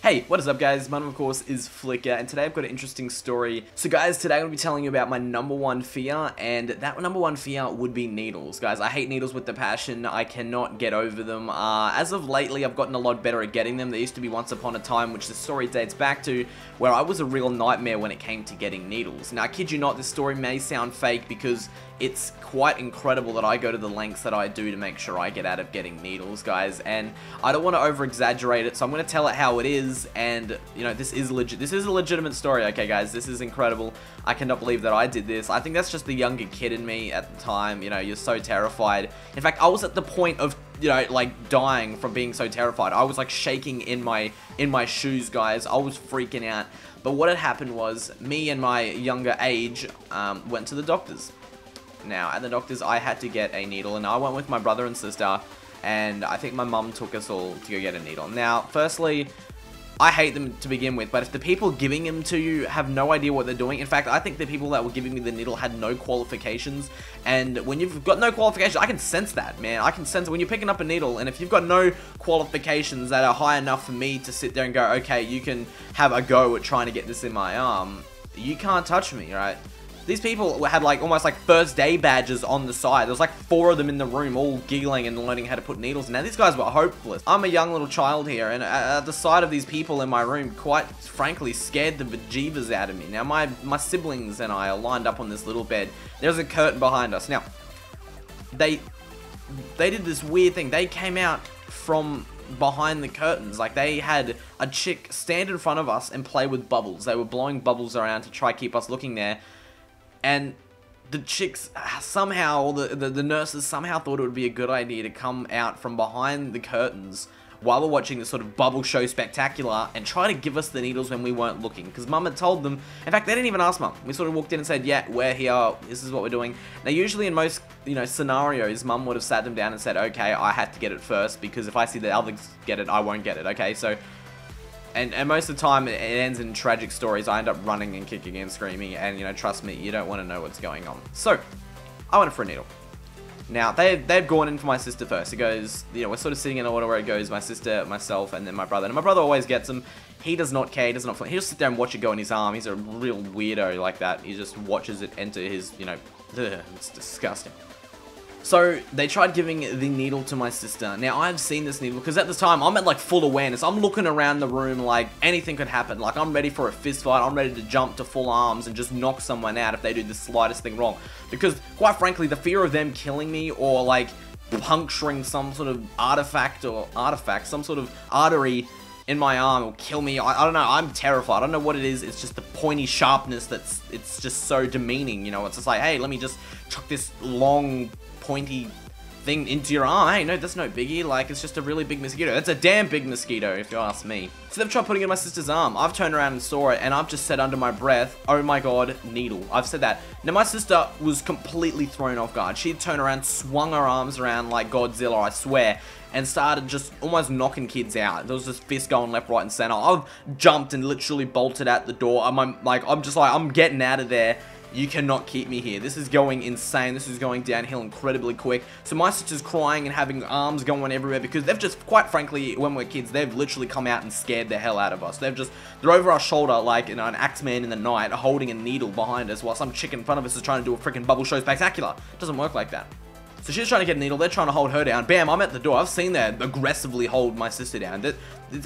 Hey, what is up guys? My name of course is Flicker, and today I've got an interesting story. So guys, today I'm going to be telling you about my number one fear, and that number one fear would be needles. Guys, I hate needles with the passion. I cannot get over them. As of lately, I've gotten a lot better at getting them. There used to be once upon a time, which the story dates back to, where I was a real nightmare when it came to getting needles. Now, I kid you not, this story may sound fake because it's quite incredible that I go to the lengths that I do to make sure I get out of getting needles, guys, and I don't want to over-exaggerate it, so I'm going to tell it how it is, and, you know, this is legit. This is a legitimate story, okay, guys? This is incredible. I cannot believe that I did this. I think that's just the younger kid in me at the time. You know, you're so terrified. In fact, I was at the point of, you know, like, dying from being so terrified. I was, like, shaking in my shoes, guys. I was freaking out. But what had happened was, me and my younger age went to the doctors. Now, at the doctors, I had to get a needle, and I went with my brother and sister, and I think my mum took us all to go get a needle. Now, firstly, I hate them to begin with, but if the people giving them to you have no idea what they're doing, in fact, I think the people that were giving me the needle had no qualifications, and when you've got no qualifications, I can sense that, man. I can sense it when you're picking up a needle, and if you've got no qualifications that are high enough for me to sit there and go, okay, you can have a go at trying to get this in my arm, you can't touch me, right? These people had like almost like first day badges on the side. There was like 4 of them in the room all giggling and learning how to put needles in. Now these guys were hopeless. I'm a young little child here, and at the sight of these people in my room quite frankly scared the bejeebers out of me. Now my siblings and I are lined up on this little bed. There's a curtain behind us. Now they did this weird thing. They came out from behind the curtains. Like, they had a chick stand in front of us and play with bubbles. They were blowing bubbles around to try keep us looking there. And the chicks somehow, the nurses somehow thought it would be a good idea to come out from behind the curtains while we're watching this sort of bubble show spectacular and try to give us the needles when we weren't looking. Because Mum had told them, in fact, they didn't even ask Mum. We sort of walked in and said, yeah, we're here, this is what we're doing. Now, usually in most, you know, scenarios, Mum would have sat them down and said, okay, I have to get it first because if I see the others get it, I won't get it, okay? So, and most of the time, it ends in tragic stories. I end up running and kicking and screaming, and, you know, trust me, you don't want to know what's going on. So, I went for a needle. Now, they've gone in for my sister first. It goes, you know, we're sort of sitting in order where it goes my sister, myself, and then my brother. And my brother always gets them. He does not care. He does not. He'll just sit there and watch it go in his arm. He's a real weirdo like that. He just watches it enter his, you know, it's disgusting. So, they tried giving the needle to my sister. Now, I've seen this needle, because at this time, I'm at, like, full awareness. I'm looking around the room like anything could happen. Like, I'm ready for a fist fight. I'm ready to jump to full arms and just knock someone out if they do the slightest thing wrong. Because, quite frankly, the fear of them killing me or, like, puncturing some sort of some sort of artery in my arm will kill me. I don't know. I'm terrified. I don't know what it is. It's just the pointy sharpness it's just so demeaning, you know. It's just like, hey, let me just chuck this long pointy thing into your arm. Hey, no, that's no biggie. Like, it's just a really big mosquito. It's a damn big mosquito, if you ask me. So they've tried putting it in my sister's arm. I've turned around and saw it, and I've just said under my breath, oh my god, needle. I've said that. Now, my sister was completely thrown off guard. She'd turned around, swung her arms around like Godzilla, I swear, and started just almost knocking kids out. There was this fist going left, right, and center. I've jumped and literally bolted out the door. I'm getting out of there. You cannot keep me here. This is going insane. This is going downhill incredibly quick. So my sister's crying and having arms going everywhere because they've just, quite frankly, when we're kids, they've literally come out and scared the hell out of us. They're over our shoulder like, you know, an Axeman in the night holding a needle behind us while some chick in front of us is trying to do a freaking bubble show spectacular. It doesn't work like that. So she's trying to get a needle, they're trying to hold her down. Bam, I'm at the door. I've seen them aggressively hold my sister down.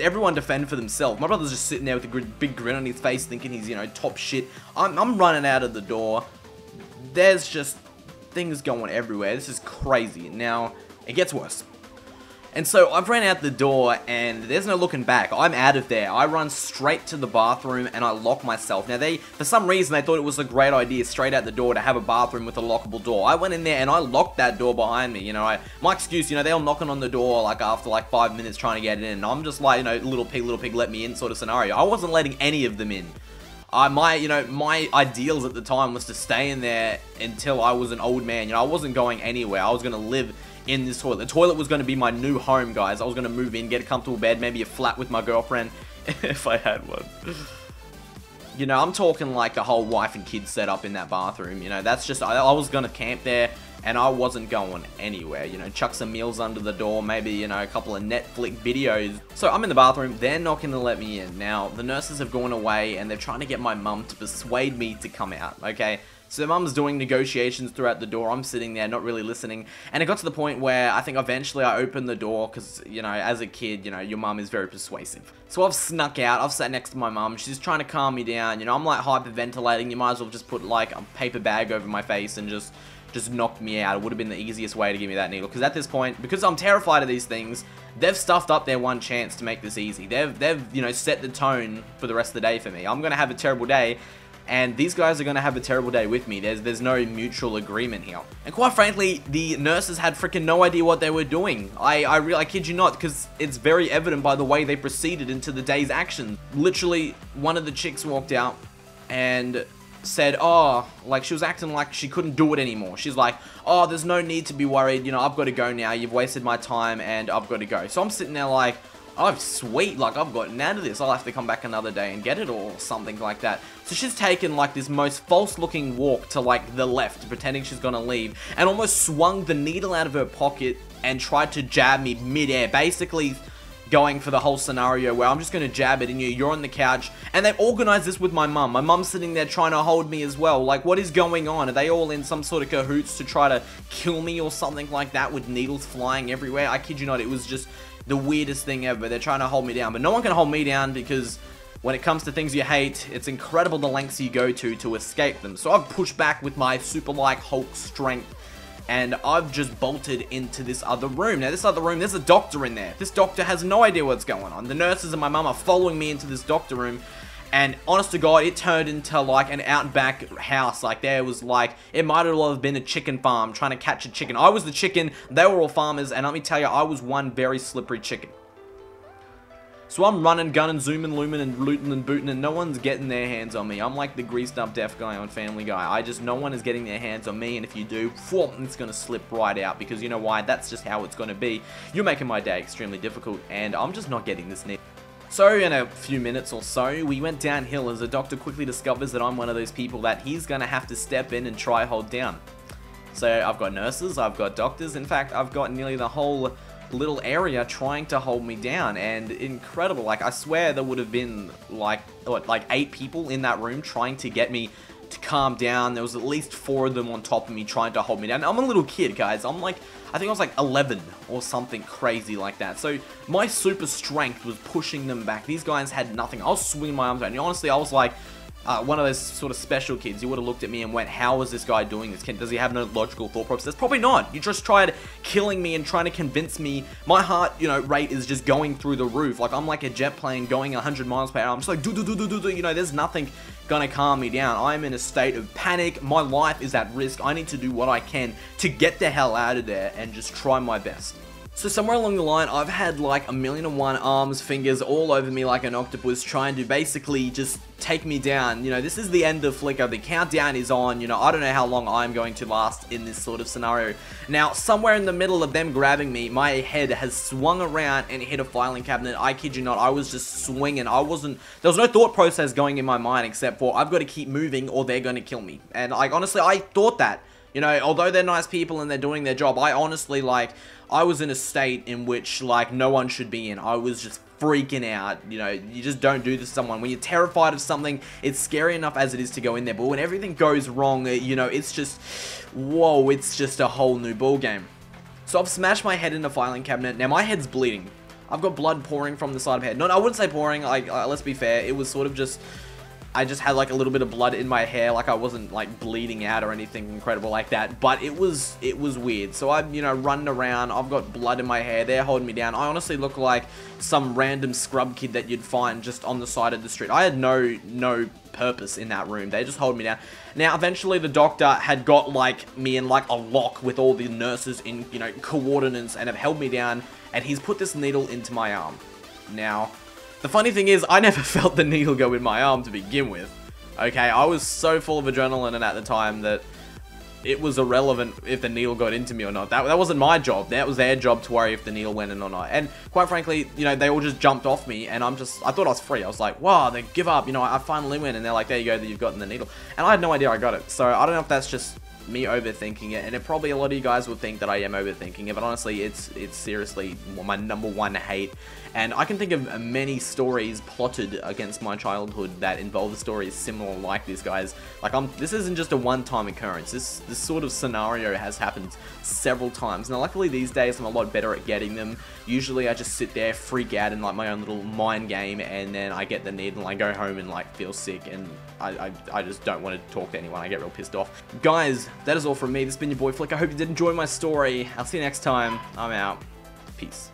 Everyone defend for themselves. My brother's just sitting there with a big grin on his face thinking he's, you know, top shit. I'm running out of the door. There's just things going everywhere. This is crazy. Now, it gets worse. And so I've ran out the door and there's no looking back. I'm out of there. I run straight to the bathroom and I lock myself. Now for some reason they thought it was a great idea straight out the door to have a bathroom with a lockable door. I went in there and I locked that door behind me. You know, my excuse, you know, they're knocking on the door like after like 5 minutes trying to get in. And I'm just like, you know, little pig, let me in sort of scenario. I wasn't letting any of them in. My ideals at the time was to stay in there until I was an old man. You know, I wasn't going anywhere. I was going to live in this toilet. The toilet was going to be my new home, guys. I was going to move in, get a comfortable bed, maybe a flat with my girlfriend, if I had one. You know, I'm talking like a whole wife and kids setup in that bathroom. You know, that's just, I was going to camp there and I wasn't going anywhere. You know, chuck some meals under the door, maybe, you know, a couple of Netflix videos. So I'm in the bathroom, they're not going to let me in. Now, the nurses have gone away, and they're trying to get my mum to persuade me to come out, okay? So mum's doing negotiations throughout the door, I'm sitting there not really listening, and it got to the point where I think eventually I opened the door, because, you know, as a kid, you know, your mum is very persuasive. So I've snuck out, I've sat next to my mum, she's trying to calm me down, you know, I'm like hyperventilating, you might as well just put like a paper bag over my face and just knocked me out. It would have been the easiest way to give me that needle, because at this point, because I'm terrified of these things, they've stuffed up their one chance to make this easy. They've you know, set the tone for the rest of the day for me. I'm gonna have a terrible day, and these guys are gonna have a terrible day with me. There's no mutual agreement here. And quite frankly, the nurses had freaking no idea what they were doing. I kid you not, because it's very evident by the way they proceeded into the day's action. Literally, one of the chicks walked out and said, oh, like, she was acting like she couldn't do it anymore. She's like, oh, there's no need to be worried, you know, I've got to go now, you've wasted my time, and I've got to go. So I'm sitting there like, oh, sweet, like, I've gotten out of this, I'll have to come back another day and get it, or something like that. So she's taken, like, this most false-looking walk to, like, the left, pretending she's gonna leave, and almost swung the needle out of her pocket and tried to jab me mid-air, basically going for the whole scenario where I'm just going to jab it in you, you're on the couch, and they've organized this with my mum. My mum's sitting there trying to hold me as well. Like, what is going on? Are they all in some sort of cahoots to try to kill me or something like that with needles flying everywhere? I kid you not, it was just the weirdest thing ever. They're trying to hold me down, but no one can hold me down, because when it comes to things you hate, it's incredible the lengths you go to escape them. So I've pushed back with my super-like Hulk strength, and I've just bolted into this other room. Now, this other room, there's a doctor in there. This doctor has no idea what's going on. The nurses and my mum are following me into this doctor room, and honest to God, it turned into like an out and back house. Like, there was like, it might as well have been a chicken farm trying to catch a chicken. I was the chicken, they were all farmers, and let me tell you, I was one very slippery chicken. So I'm running, gunning, zooming, looming, and looting and booting, and no one's getting their hands on me. I'm like the greased up deaf guy on Family Guy. No one is getting their hands on me, and if you do, it's gonna slip right out, because you know why? That's just how it's gonna be. You're making my day extremely difficult, and I'm just not getting this needle. So in a few minutes or so, we went downhill as the doctor quickly discovers that I'm one of those people that he's gonna have to step in and try hold down. So I've got nurses, I've got doctors, in fact, I've got nearly the whole little area trying to hold me down, and incredible. Like, I swear there would have been like 8 people in that room trying to get me to calm down. There was at least 4 of them on top of me trying to hold me down. I'm a little kid, guys. I'm like, I think I was like 11 or something crazy like that. So my super strength was pushing them back. These guys had nothing. I was swinging my arms around. And honestly, I was like one of those sort of special kids. You would have looked at me and went, how is this guy doing this? Does he have no logical thought process? Probably not. You just tried killing me and trying to convince me. My heart, you know, rate is just going through the roof. Like, I'm like a jet plane going 100 miles per hour. I'm just like, do. You know, there's nothing gonna calm me down. I'm in a state of panic. My life is at risk. I need to do what I can to get the hell out of there and just try my best. So somewhere along the line, I've had like 1,000,001 arms, fingers all over me like an octopus, trying to basically just take me down. You know, this is the end of Flicker. The countdown is on. You know, I don't know how long I'm going to last in this sort of scenario. Now, somewhere in the middle of them grabbing me, my head has swung around and hit a filing cabinet. I kid you not, I was just swinging. There was no thought process going in my mind except for, I've got to keep moving or they're going to kill me. And like, honestly, I thought that. You know, although they're nice people and they're doing their job, I honestly, like, I was in a state in which, like, no one should be in. I was just freaking out. You know, you just don't do this to someone. When you're terrified of something, it's scary enough as it is to go in there. But when everything goes wrong, you know, it's just, whoa, it's just a whole new ball game. So I've smashed my head in the filing cabinet. Now, my head's bleeding. I've got blood pouring from the side of my head. No, I wouldn't say pouring. Like, let's be fair. It was sort of just, I just had like a little bit of blood in my hair, like I wasn't like bleeding out or anything incredible like that, but it was weird. So I'm, you know, running around, I've got blood in my hair, they're holding me down. I honestly look like some random scrub kid that you'd find just on the side of the street. I had no purpose in that room. They just hold me down. Now, eventually the doctor had got like me in like a lock with all the nurses in, you know, coordinates and have held me down, and he's put this needle into my arm. Now, the funny thing is, I never felt the needle go in my arm to begin with. Okay, I was so full of adrenaline and at the time that it was irrelevant if the needle got into me or not. That wasn't my job. That was their job to worry if the needle went in or not. And quite frankly, you know, they all just jumped off me, and I thought I was free. I was like, wow, they give up. You know, I finally win. And they're like, there you go, you've gotten the needle. And I had no idea I got it. So I don't know if that's just me overthinking it, and probably a lot of you guys would think that I am overthinking it, but honestly, it's seriously my number one hate. And I can think of many stories plotted against my childhood that involve stories similar like this, guys. Like, this isn't just a one-time occurrence. This sort of scenario has happened several times. Now, luckily these days I'm a lot better at getting them. Usually I just sit there, freak out in like my own little mind game, and then I get the needle and I go home and like feel sick, and I just don't want to talk to anyone. I get real pissed off. Guys, that is all from me. This has been your boy Flick. I hope you did enjoy my story. I'll see you next time. I'm out. Peace.